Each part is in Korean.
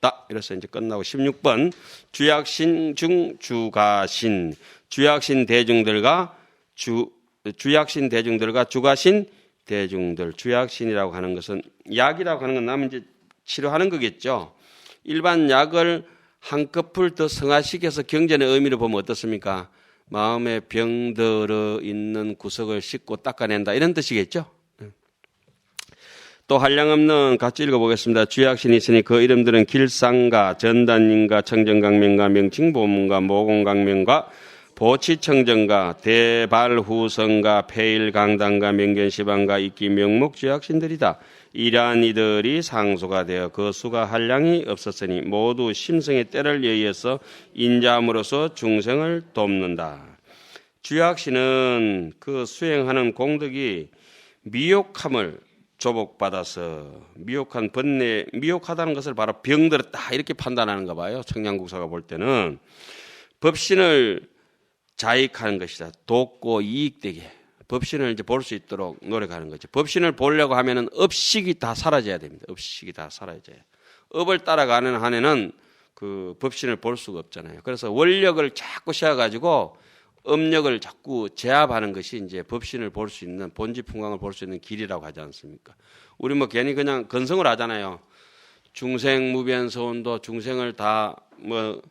없다. 이래서 이제 끝나고 16번 주약신 중 주가신 주약신 대중들과 주약신 대중들과 주가신 대중들. 주약신이라고 하는 것은 약이라고 하는 건 남은 이제 치료하는 거겠죠. 일반 약을 한꺼풀 더 성화시켜서 경전의 의미를 보면 어떻습니까? 마음에 병들어 있는 구석을 씻고 닦아낸다 이런 뜻이겠죠. 또 한량없는 같이 읽어보겠습니다. 주약신이 있으니 그 이름들은 길상가, 전단인가, 청정강명가, 명칭보문가, 모공강명가, 보치청정가, 대발후성가, 폐일강당가, 명견시방가, 이기명목 주약신들이다. 이러한 이들이 상소가 되어 그 수가 한량이 없었으니 모두 심성의 때를 의해서 인자함으로써 중생을 돕는다. 주약신은 그 수행하는 공덕이 미혹함을 조복받아서 미혹한 번뇌, 미혹하다는 것을 바로 병들었다 이렇게 판단하는가 봐요. 청량국사가 볼 때는 법신을 자익하는 것이다. 돕고 이익되게 법신을 이제 볼 수 있도록 노력하는 거죠. 법신을 보려고 하면은 업식이 다 사라져야 됩니다. 업식이 다 사라져야. 업을 따라가는 한에는 그 법신을 볼 수가 없잖아요. 그래서 원력을 자꾸 씌워가지고 업력을 자꾸 제압하는 것이 이제 법신을 볼 수 있는 본지풍광을 볼 수 있는 길이라고 하지 않습니까? 우리 뭐 괜히 그냥 건성을 하잖아요. 중생무변서운도 중생을 다 뭐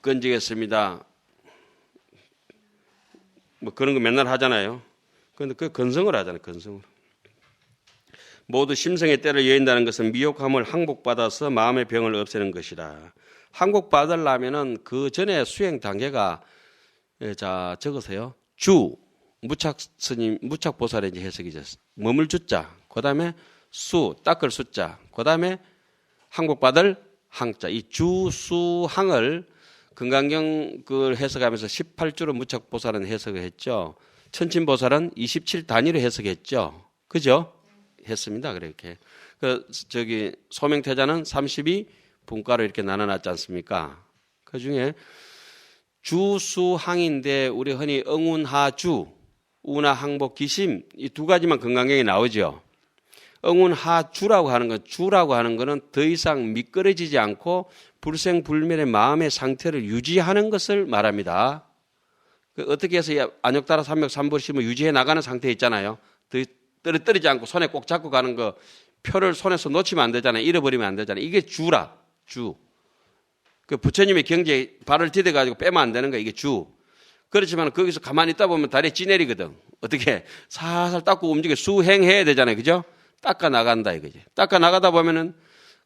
건지겠습니다. 뭐 그런 거 맨날 하잖아요. 그런데 그 건성을 하잖아요. 건성을. 모두 심성의 때를 여인다는 것은 미혹함을 항복받아서 마음의 병을 없애는 것이다. 항복받으려면은 그 전에 수행 단계가 자 적으세요. 주 무착 스님 무착 보살의 이제 해석이죠. 머물 주자. 그다음에 수 닦을 수자. 그다음에 항복받을 항자. 이 주수항을 금강경 그 해석하면서 18주로 무착 보살은 해석을 했죠. 천친 보살은 27단위로 해석했죠. 그죠? 했습니다. 그렇게. 그 저기 소명태자는 32분과로 이렇게 나눠놨지 않습니까? 그 중에 주수항인데 우리 흔히 응운하주, 운하항복 기심 이 두 가지만 금강경에 나오죠. 응운하주라고 하는 건 주라고 하는 거는 더 이상 미끄러지지 않고 불생불멸의 마음의 상태를 유지하는 것을 말합니다. 어떻게 해서 안욕따라 삼맥 삼불심을 유지해 나가는 상태에 있잖아요. 떨어뜨리지 않고 손에 꼭 잡고 가는 거 표를 손에서 놓치면 안 되잖아요. 잃어버리면 안 되잖아요. 이게 주라. 주. 그 부처님의 경지에 발을 디뎌가지고 빼면 안 되는 거 이게 주. 그렇지만 거기서 가만히 있다 보면 다리에 찌내리거든. 어떻게 살살 닦고 움직여 수행해야 되잖아요. 그죠? 닦아 나간다 이거지. 닦아 나가다 보면은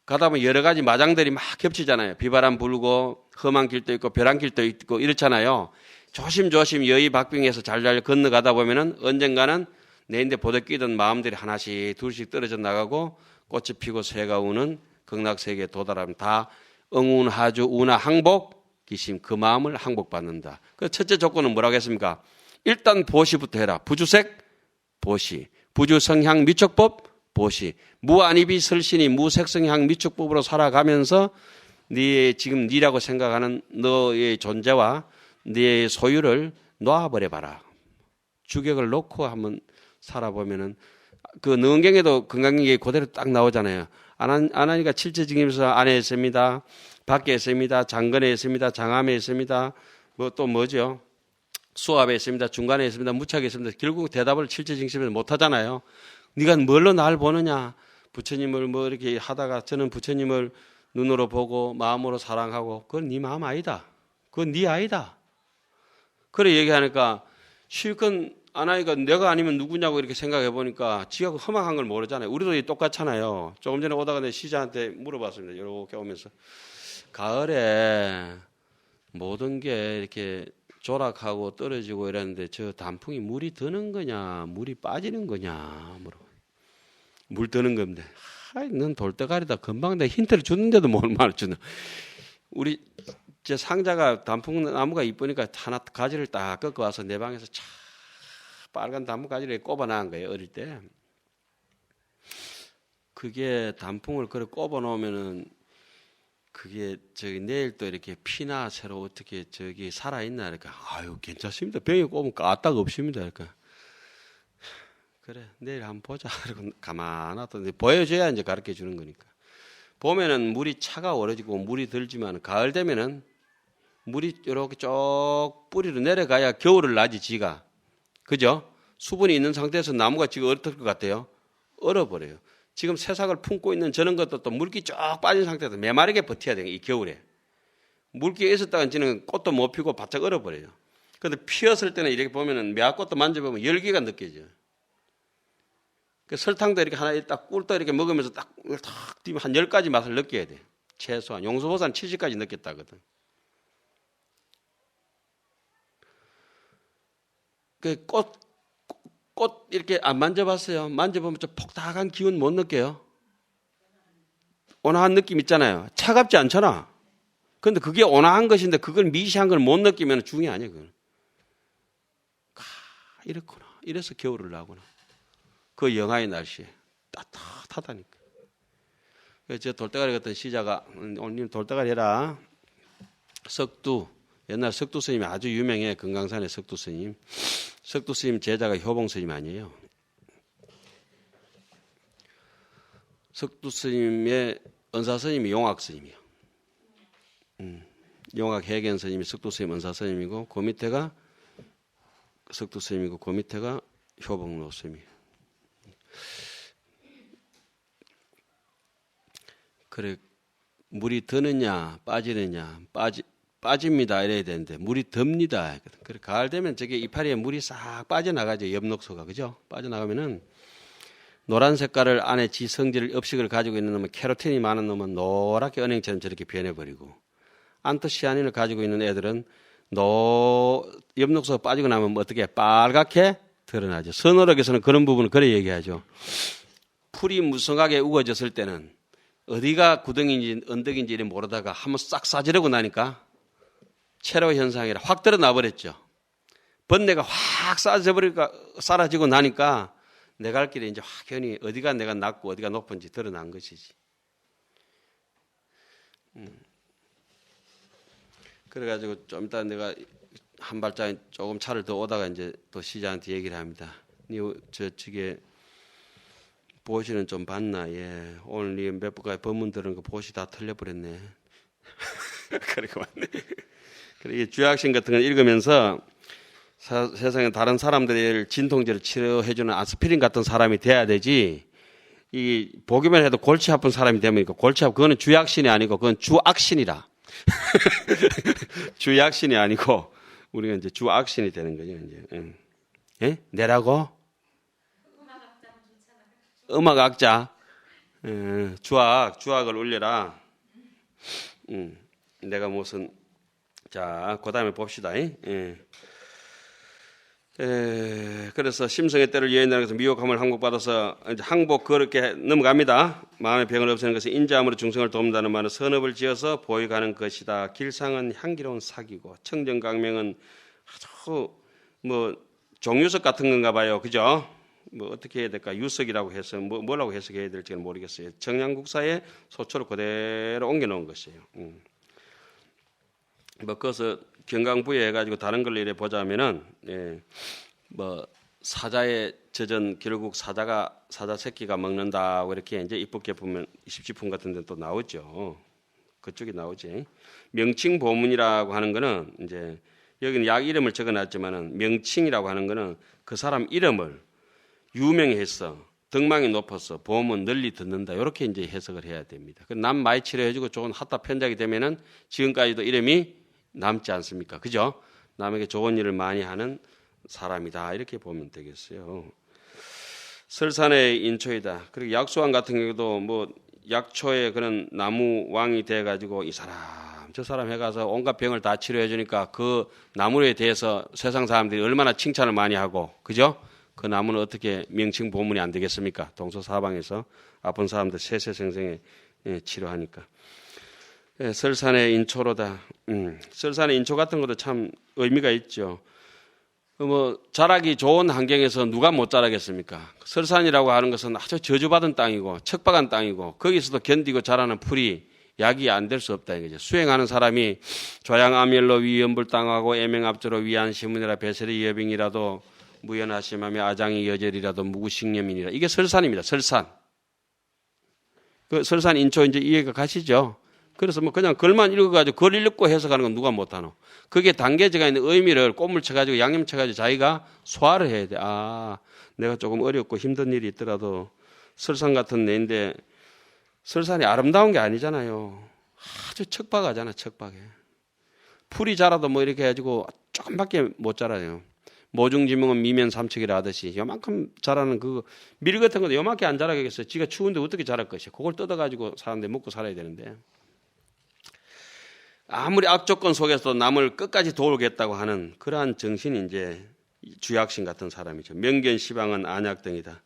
가다 보면 여러 가지 마장들이 막 겹치잖아요. 비바람 불고 험한 길도 있고 벼란 길도 있고 이렇잖아요. 조심조심 여의 박빙해서 잘잘 건너가다 보면은 언젠가는 내인데 보드 끼던 마음들이 하나씩 둘씩 떨어져 나가고 꽃이 피고 새가 우는 극락세계에 도달하면 다 응운하주 운하항복 기심 그 마음을 항복받는다. 그 첫째 조건은 뭐라고 했습니까? 일단 보시부터 해라. 부주색 보시, 부주성향 미촉법 보시, 무안입이 설신이 무색성향 미촉법으로 살아가면서 네 지금 니라고 생각하는 너의 존재와 네 소유를 놓아버려봐라. 주객을 놓고 한번 살아보면은 그 능경에도 건강경에 그대로 딱 나오잖아요. 아나니가 칠체증임에서 안에 있습니다. 밖에 있습니다. 장건에 있습니다. 장암에 있습니다. 뭐 또 뭐죠? 수압에 있습니다. 중간에 있습니다. 무착에 있습니다. 결국 대답을 칠체증심에서 못 하잖아요. 네가 뭘로 날 보느냐? 부처님을 뭐 이렇게 하다가 저는 부처님을 눈으로 보고 마음으로 사랑하고 그건 네 마음 아니다. 그건 네 아니다. 그래 얘기하니까 실컷 아나이가 내가 아니면 누구냐고 이렇게 생각해 보니까 지가 그 험악한 걸 모르잖아요. 우리도 똑같잖아요. 조금 전에 오다가 내 시자한테 물어봤습니다. 이렇게 오면서 가을에 모든 게 이렇게 조락하고 떨어지고 이랬는데 저 단풍이 물이 드는 거냐 물이 빠지는 거냐 물어. 물 드는 건데 넌 돌대가리다. 금방 내 힌트를 줬는데도 뭘 말해주나. 우리 제 상자가 단풍나무가 이쁘니까 하나 가지를 딱 꺾어 와서 내 방에서 차 빨간 단풍 가지를 꼽아놓은 거예요. 어릴 때. 그게 단풍을 그렇게 꼽아놓으면은 그게 저기 내일 또 이렇게 피나 새로 어떻게 저기 살아있나 이렇게 아유 괜찮습니다. 병에 꼽으면 까딱 없습니다. 그러니까 그래 내일 한번 보자. 그리고 가만 놔뒀는데 보여줘야 이제 가르쳐 주는 거니까 봄에는 물이 차가워지고 물이 들지만 가을 되면은 물이 이렇게 쭉 뿌리로 내려가야 겨울을 나지 지가. 그죠? 수분이 있는 상태에서 나무가 지금 어떨 것 같아요? 얼어버려요. 지금 새싹을 품고 있는 저런 것도 또 물기 쫙 빠진 상태에서 메마르게 버텨야 돼요. 이 겨울에. 물기에 있었다가 이제는 꽃도 못 피고 바짝 얼어버려요. 그런데 피었을 때는 이렇게 보면은 매화꽃도 만져보면 열기가 느껴져요. 그 설탕도 이렇게 하나 딱 꿀도 이렇게 먹으면서 딱 뛰면 한 10가지 맛을 느껴야 돼. 최소한. 용서보산 70가지 느꼈다거든. 그 꽃 이렇게 안 만져봤어요? 만져보면 좀 폭닥한 기운 못 느껴요? 온화한 느낌 있잖아요. 차갑지 않잖아. 근데 그게 온화한 것인데 그걸 미시한 걸 못 느끼면 중이 아니에요. 그건. 이렇구나. 이래서 겨울을 나구나. 그 영하의 날씨에 따뜻하다니까. 저 돌대가리 같은 시자가 오늘 님 돌대가리 해라. 석두. 옛날 석두 스님이 아주 유명해. 금강산의 석두 스님. 석두 스님 제자가 효봉 스님 아니에요. 석두 스님의 은사 스님이 용학 스님이에요. 용학 해견 스님이 석두 스님 은사 스님이고 그 밑에가 석두 스님이고 그 밑에가 효봉로 스님이에요. 그래 물이 드느냐 빠지느냐 빠집니다 이래야 되는데 물이 듭니다. 그래 가을 되면 저게 이파리에 물이 싹 빠져나가죠. 엽록소가 그죠? 빠져나가면은 노란 색깔을 안에 지 성질 엽식을 가지고 있는 놈은 캐로틴이 많은 놈은 노랗게 은행처럼 저렇게 변해버리고 안토시아닌을 가지고 있는 애들은 엽록소가 빠지고 나면 어떻게 빨갛게 드러나죠. 선어록에서는 그런 부분을 그래 얘기하죠. 풀이 무성하게 우거졌을 때는 어디가 구덩이인지 언덕인지 모르다가 한번 싹 싸지르고 나니까 체로 현상이라 확 드러나 버렸죠. 번뇌가 확 사라지고 나니까 내 갈 길에 이제 확연히 어디가 내가 낮고 어디가 높은지 드러난 것이지. 그래가지고 좀 이따 내가 한 발짝 조금 차를 더 오다가 이제 또 시장한테 얘기를 합니다. 저쪽에 보시는 좀 봤나? 예. 오늘 니 몇 번까지 법문 들은 거 보시 다 틀려버렸네. 그리고 왔네. 그래, 주약신 같은 걸 읽으면서 세상에 다른 사람들의 진통제를 치료해주는 아스피린 같은 사람이 돼야 되지. 이 보기만 해도 골치 아픈 사람이 되면 골치 아프. 그거는 주약신이 아니고 그건 주악신이라. 주약신이 아니고 우리가 이제 주악신이 되는 거죠. 이제. 예? 내라고? 음악학자. 주악을 올려라. 내가 무슨 자, 그 다음에 봅시다. 그래서 심성의 때를 여인들에게서 미혹함을 항복받아서 이제 항복 그렇게 넘어갑니다. 마음의 병을 없애는 것이 인자함으로 중생을 돕는다는 말은 선업을 지어서 보여가는 것이다. 길상은 향기로운 사기고 청정강명은 아주 종유석 같은 건가 봐요. 그죠? 어떻게 해야 될까? 유석이라고 해서 뭐라고 해석해야 될지는 모르겠어요. 청양국사에 소초로 그대로 옮겨놓은 것이에요. 그것을 경강부에 해가지고 다른 걸로 이래 보자면은, 사자의 젖은 결국 사자 새끼가 먹는다고 이렇게 이제 이쁘게 보면 20지품 같은 데 또 나오죠. 그쪽에 나오지. 명칭보문이라고 하는 거는 이제 여기는 약 이름을 적어 놨지만은 명칭이라고 하는 거는 그 사람 이름을 유명해서 덕망이 높아서 보험은 널리 듣는다. 이렇게 이제 해석을 해야 됩니다. 남 많이 치료해주고 좋은 핫다 편작이 되면은 지금까지도 이름이 남지 않습니까? 그죠? 남에게 좋은 일을 많이 하는 사람이다. 이렇게 보면 되겠어요. 설산의 인초이다. 그리고 약수왕 같은 경우도 약초의 그런 나무 왕이 돼가지고 이 사람, 저 사람 해가서 온갖 병을 다 치료해주니까 그 나무에 대해서 세상 사람들이 얼마나 칭찬을 많이 하고, 그죠? 그 나무는 어떻게 명칭 보문이 안 되겠습니까? 동서사방에서 아픈 사람들 세세생생에 치료하니까. 설산의 인초로다. 설산의 인초 같은 것도 참 의미가 있죠. 자라기 좋은 환경에서 누가 못 자라겠습니까? 설산이라고 하는 것은 아주 저주받은 땅이고 척박한 땅이고 거기서도 견디고 자라는 풀이 약이 안 될 수 없다 이거죠. 수행하는 사람이 조양암열로 위연불당하고 애명압조로 위안시문이라 배설의 여병이라도 무연하심하며 아장이 여절이라도 무구식념이니라. 이게 설산입니다. 설산. 그 설산 인초 이제 이해가 가시죠? 그래서 뭐 그냥 글만 읽어가지고 글 읽고 해석하는 건 누가 못하노? 그게 단계제가 있는 의미를 꼼을 쳐가지고 양념 쳐가지고 자기가 소화를 해야 돼. 아, 내가 조금 어렵고 힘든 일이 있더라도 설산 같은 데인데 설산이 아름다운 게 아니잖아요. 아주 척박하잖아, 척박해. 풀이 자라도 뭐 이렇게 해가지고 조금밖에 못 자라요. 모중지명은 미면 삼척이라 하듯이 요만큼 자라는 그 밀 같은 것도 요만큼 안 자라겠어요. 지가 추운데 어떻게 자랄 것이야. 그걸 뜯어가지고 사람들이 먹고 살아야 되는데 아무리 악조건 속에서도 남을 끝까지 도우겠다고 하는 그러한 정신이 이제 주약신 같은 사람이죠. 명견 시방은 안약 등이다.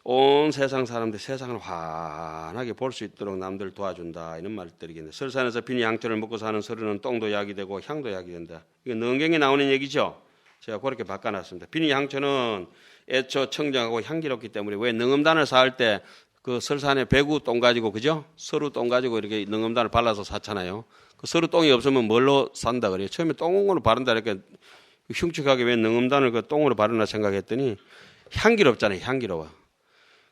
온 세상 사람들 세상을 환하게 볼 수 있도록 남들 도와준다 이런 말을 드리겠네. 설산에서 비니 양초를 먹고 사는 서류는 똥도 약이 되고 향도 약이 된다. 이거 능경에 나오는 얘기죠. 제가 그렇게 바꿔놨습니다. 비니 양초는 애초 청정하고 향기롭기 때문에 왜 능음단을 쌓을 때 그 설산에 배구 똥 가지고 그죠? 서루 똥 가지고 이렇게 능음단을 발라서 쌓잖아요. 그 서루 똥이 없으면 뭘로 산다 그래요? 처음에 똥으로 바른다 이렇게 흉측하게 왜 능음단을 그 똥으로 바르나 생각했더니 향기롭잖아요. 향기로워.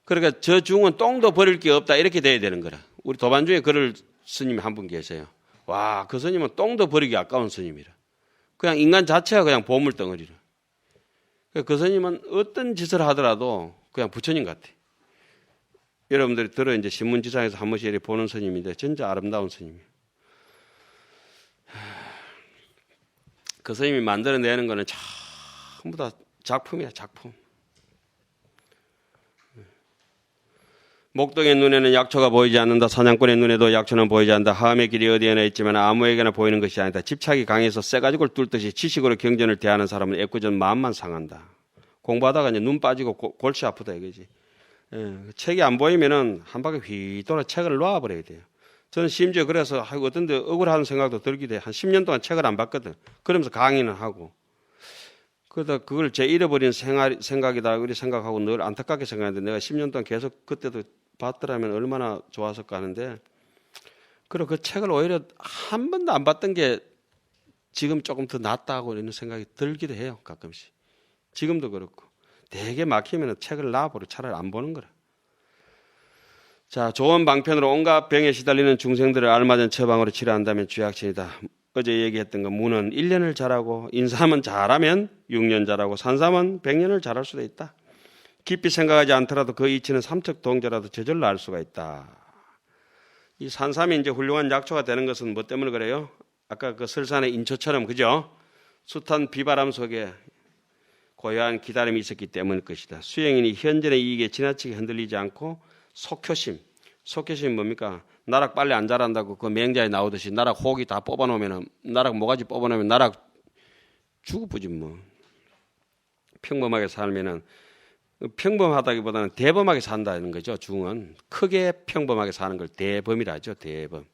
그러니까 저 중은 똥도 버릴 게 없다 이렇게 돼야 되는 거라. 우리 도반중에 그럴 스님이 한 분 계세요. 와, 그 스님은 똥도 버리기 아까운 스님이라. 그냥 인간 자체가 그냥 보물 덩어리라. 그 스님은 어떤 짓을 하더라도 그냥 부처님 같아. 여러분들이 들어 이제 신문지상에서 한 번씩 이렇게 보는 스님인데 진짜 아름다운 스님이에요. 그 스님이 만들어내는 거는 전부 다 작품이야, 작품. 목동의 눈에는 약초가 보이지 않는다. 사냥꾼의 눈에도 약초는 보이지 않는다. 하음의 길이 어디에나 있지만 아무에게나 보이는 것이 아니다. 집착이 강해서 쇠가지고를 뚫듯이 지식으로 경전을 대하는 사람은 애꿎은 마음만 상한다. 공부하다가 이제 눈 빠지고 골치 아프다 이거지. 책이 안 보이면은 한 바퀴 휘 돌아 책을 놓아버려야 돼요. 저는 심지어 그래서 어떤 데 억울한 생각도 들기도 해. 한 10년 동안 책을 안 봤거든. 그러면서 강의는 하고. 그러다 그걸 제 잃어버린 생각이다. 우리 생각하고 늘 안타깝게 생각하는데 내가 10년 동안 계속 그때도 봤더라면 얼마나 좋았을까 하는데 그리고 그 책을 오히려 한 번도 안 봤던 게 지금 조금 더 낫다고 이런 생각이 들기도 해요. 가끔씩. 지금도 그렇고. 되게 막히면 책을 놔버려 차라리 안 보는 거라. 자, 좋은 방편으로 온갖 병에 시달리는 중생들을 알맞은 처방으로 치료한다면 주약신이다. 어제 얘기했던 거 무는 1년을 잘하고 인삼은 잘하면 6년 잘하고 산삼은 100년을 잘할 수도 있다. 깊이 생각하지 않더라도 그 이치는 삼척 동자라도 저절로 알 수가 있다. 이 산삼이 이제 훌륭한 약초가 되는 것은 뭐 때문에 그래요? 아까 그 설산의 인초처럼 그죠? 숱한 비바람 속에 고요한 기다림이 있었기 때문일 것이다. 수행인이 현전의 이익에 지나치게 흔들리지 않고 속효심이 뭡니까? 나락 빨리 안 자란다고 그 맹자에 나오듯이 나락 혹이 다 뽑아놓으면 나락 모가지 뽑아놓으면 나락 죽어보지 뭐. 평범하게 살면은 평범하다기보다는 대범하게 산다는 거죠. 중은 크게 평범하게 사는 걸 대범이라 하죠. 대범.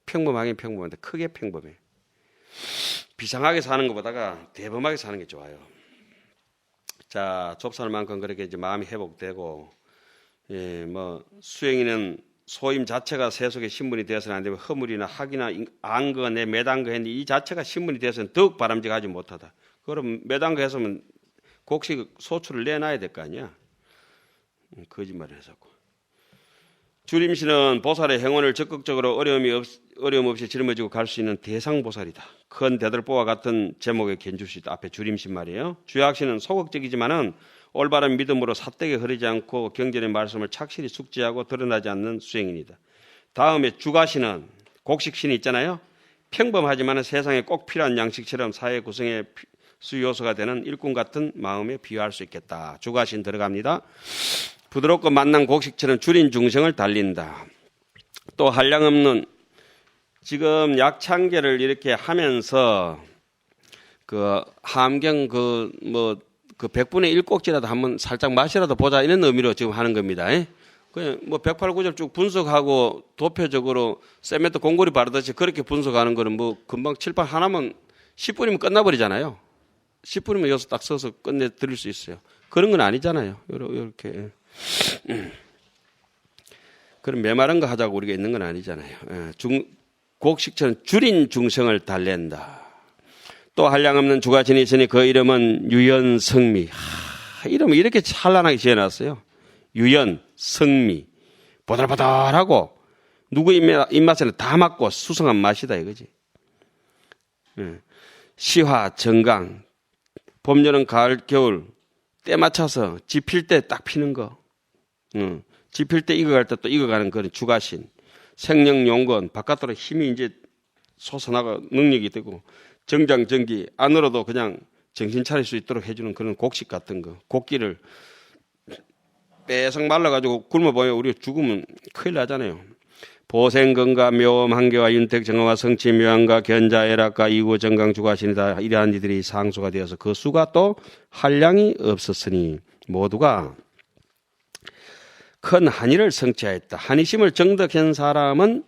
평범하긴 평범한데 크게 평범해. 비상하게 사는 것보다가 대범하게 사는 게 좋아요. 자, 좁쌀 만큼 그렇게 이제 마음이 회복되고, 뭐 수행인은 소임 자체가 세속의 신분이 되어서는 안 되고 허물이나 학이나 안거 내 매단거 했는데 이 자체가 신분이 되어서는 더욱 바람직하지 못하다. 그럼 매단거 했으면 곡식 소출을 내놔야 될 거 아니야. 거짓말을 했었고. 주림씨는 보살의 행원을 적극적으로 어려움 없이 짊어지고 갈 수 있는 대상보살이다. 큰 대들보와 같은 제목의 견주시다. 앞에 주림씨 말이에요. 주약씨는 소극적이지만은 올바른 믿음으로 삿되게 흐르지 않고 경전의 말씀을 착실히 숙지하고 드러나지 않는 수행인이다. 다음에 주가씨는 곡식신이 있잖아요. 평범하지만 세상에 꼭 필요한 양식처럼 사회 구성의 수요소가 되는 일꾼 같은 마음에 비유할 수 있겠다. 주가신 들어갑니다. 부드럽고 만난 곡식처럼 줄인 중생을 달린다. 또 한량없는 지금 약창계를 이렇게 하면서 그 함경 그 100분의 1꼭지라도 한번 살짝 맛이라도 보자 이런 의미로 지금 하는 겁니다. 그냥 뭐 108구절 쭉 분석하고 도표적으로 세멘트 공고리 바르듯이 그렇게 분석하는 거는 뭐 금방 칠판 하나면 10분이면 끝나버리잖아요. 10분이면 여기서 딱 써서 끝내 드릴 수 있어요. 그런 건 아니잖아요. 이렇게. 그럼 메마른 거 하자고 우리가 있는 건 아니잖아요. 곡식처럼 줄인 중생을 달랜다. 또 한량없는 주가신이 있으니 그 이름은 유연성미. 이름을 이렇게 찬란하게 지어놨어요. 유연, 성미. 보들보들하고 누구 입맛에는 다 맞고 수성한 맛이다 이거지. 시화, 정강, 봄, 여름, 가을, 겨울 때 맞춰서 지필 때 딱 피는 거. 지필 때 익어갈 때 또 익어가는 그런 주가신. 생령 용건, 바깥으로 힘이 이제 솟아나가 능력이 되고, 정장정기, 안으로도 그냥 정신 차릴 수 있도록 해주는 그런 곡식 같은 거. 곡기를 빼석 말라가지고 굶어보면 우리가 죽으면 큰일 나잖아요. 보생건가, 묘음, 한계와 윤택, 정화와 성치, 묘한과 견자, 애락과 이구, 정강, 주가신이다. 이러한 이들이 상수가 되어서 그 수가 또 한량이 없었으니 모두가 큰 한의를 성취하였다. 한의심을 정득한 사람은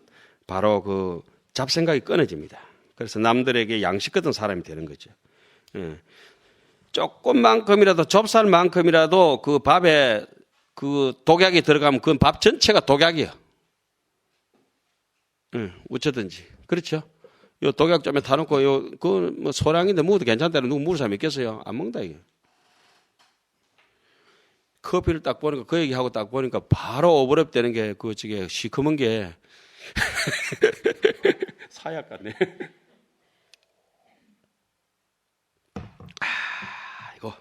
바로 그 잡생각이 끊어집니다. 그래서 남들에게 양식 같은 사람이 되는 거죠. 조금만큼이라도 좁쌀만큼이라도 그 밥에 그 독약이 들어가면 그건 밥 전체가 독약이야. 어쩌든지. 그렇죠? 요 독약 좀에 타놓고 요, 그 뭐 소량인데 먹어도 괜찮다는 누구 물을 사람 있겠어요? 안 먹는다, 이게. 커피를 딱 보니까 그 얘기하고 딱 보니까 바로 오버랩 되는 게 그 저게 시커먼 게 사약 같네. 이거.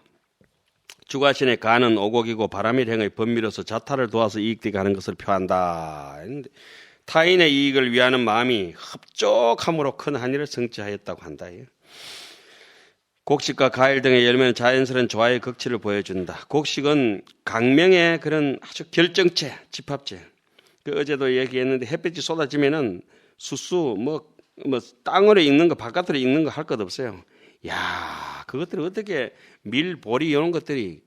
주가신의 간은 오곡이고 바람일행의 번미로서 자타를 도와서 이익되게 하는 것을 표한다. 타인의 이익을 위하는 마음이 흡족함으로 큰 한의를 성취하였다고 한다. 곡식과 과일 등의 열매는 자연스러운 조화의 극치를 보여준다. 곡식은 강명의 그런 아주 결정체, 집합체. 그 어제도 얘기했는데 햇빛이 쏟아지면은 수수 뭐 땅으로 익는 거 바깥으로 익는 거 할 것 없어요. 야, 그것들이 어떻게 밀, 보리 이런 것들이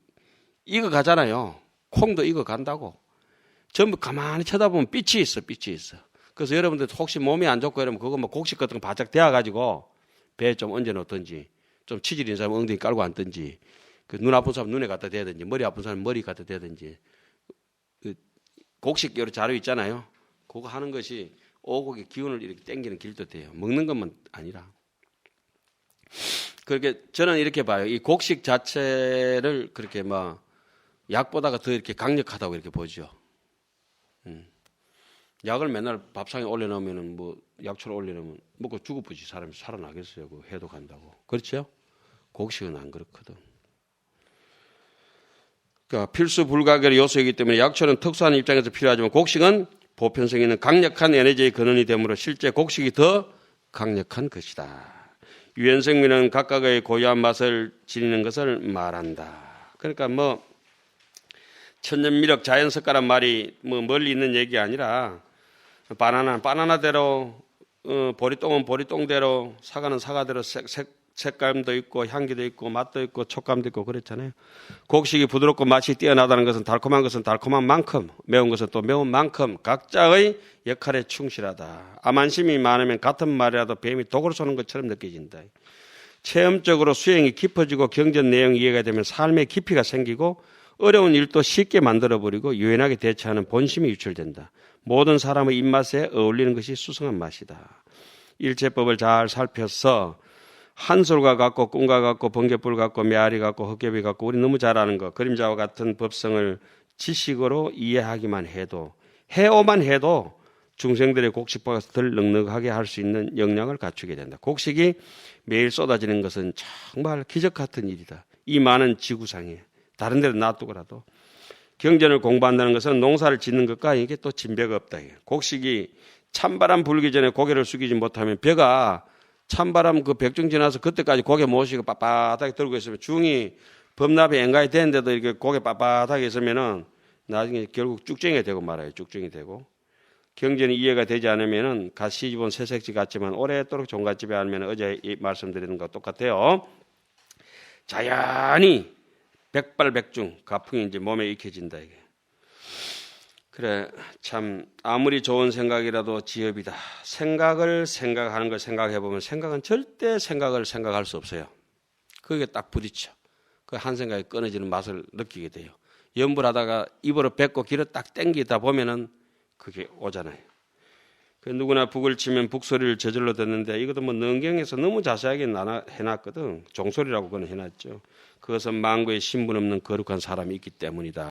익어 가잖아요. 콩도 익어 간다고. 전부 가만히 쳐다보면 빛이 있어. 그래서 여러분들 혹시 몸이 안 좋고 이러면 그거 뭐 곡식 같은 거 바짝 데워가지고 배에 좀 얹어 놓든지 좀 치질 있는 사람 엉덩이 깔고 앉든지 그 눈 아픈 사람 눈에 갖다 대든지 머리 아픈 사람 머리 갖다 대든지 그 곡식 여러 자료 있잖아요. 그거 하는 것이 오곡의 기운을 이렇게 땡기는 길도 돼요. 먹는 것만 아니라. 그렇게 저는 이렇게 봐요. 이 곡식 자체를 그렇게 막 약보다가 더 이렇게 강력하다고 이렇게 보죠. 약을 맨날 밥상에 올려놓으면은 뭐 약초를 올려놓으면 먹고 죽어보지 사람이 살아나겠어요. 그 해독 한다고. 그렇죠? 곡식은 안 그렇거든. 그러니까 필수 불가결의 요소이기 때문에 약초는 특수한 입장에서 필요하지만 곡식은 보편성 있는 강력한 에너지의 근원이 되므로 실제 곡식이 더 강력한 것이다. 유연생민은 각각의 고유한 맛을 지니는 것을 말한다. 그러니까 뭐 천년미력 자연석가란 말이 뭐 멀리 있는 얘기가 아니라 바나나대로 보리똥은 보리똥대로 사과는 사과대로 색감도 있고 향기도 있고 맛도 있고 촉감도 있고 그렇잖아요. 곡식이 부드럽고 맛이 뛰어나다는 것은 달콤한 것은 달콤한 만큼 매운 것은 또 매운 만큼 각자의 역할에 충실하다. 암안심이 많으면 같은 말이라도 뱀이 독을 쏘는 것처럼 느껴진다. 체험적으로 수행이 깊어지고 경전 내용이 이해가 되면 삶의 깊이가 생기고 어려운 일도 쉽게 만들어버리고 유연하게 대처하는 본심이 유출된다. 모든 사람의 입맛에 어울리는 것이 수성한 맛이다. 일체법을 잘 살펴서 한솔과 같고 꿈과 같고 번개불 같고 메아리 같고 헛개비 같고 우리 너무 잘 아는 거 그림자와 같은 법성을 지식으로 이해하기만 해도 해오만 해도 중생들의 곡식보다 덜 넉넉하게 할 수 있는 역량을 갖추게 된다. 곡식이 매일 쏟아지는 것은 정말 기적 같은 일이다. 이 많은 지구상에 다른 데로 놔두고라도 경전을 공부한다는 것은 농사를 짓는 것과 이게 또 진배가 없다. 곡식이 찬바람 불기 전에 고개를 숙이지 못하면 벼가 찬바람 그 백중 지나서 그때까지 고개 모시고 빳빳하게 들고 있으면 중이 범납이 앵가이 되는데도 이렇게 고개 빳빳하게 있으면은 나중에 결국 쭉쟁이가 되고 말아요. 쭉쟁이 되고. 경전이 이해가 되지 않으면은 갓 시집온 새색지 같지만 오랫도록 종갓집에 알면 어제 말씀드리는 것과 똑같아요. 자연히 백발백중 가풍이 이제 몸에 익혀진다 이게. 그래 참 아무리 좋은 생각이라도 지엽이다. 생각을 생각하는 걸 생각해보면 생각은 절대 생각을 생각할 수 없어요. 그게 딱 부딪혀. 그 한 생각이 끊어지는 맛을 느끼게 돼요. 염불하다가 입으로 뱉고 귀를 딱 땡기다 보면은 그게 오잖아요. 그 누구나 북을 치면 북소리를 저절로 듣는데 이것도 뭐 능경에서 너무 자세하게 해놨거든. 종소리라고 그건 해놨죠. 그것은 망고에 신분 없는 거룩한 사람이 있기 때문이다.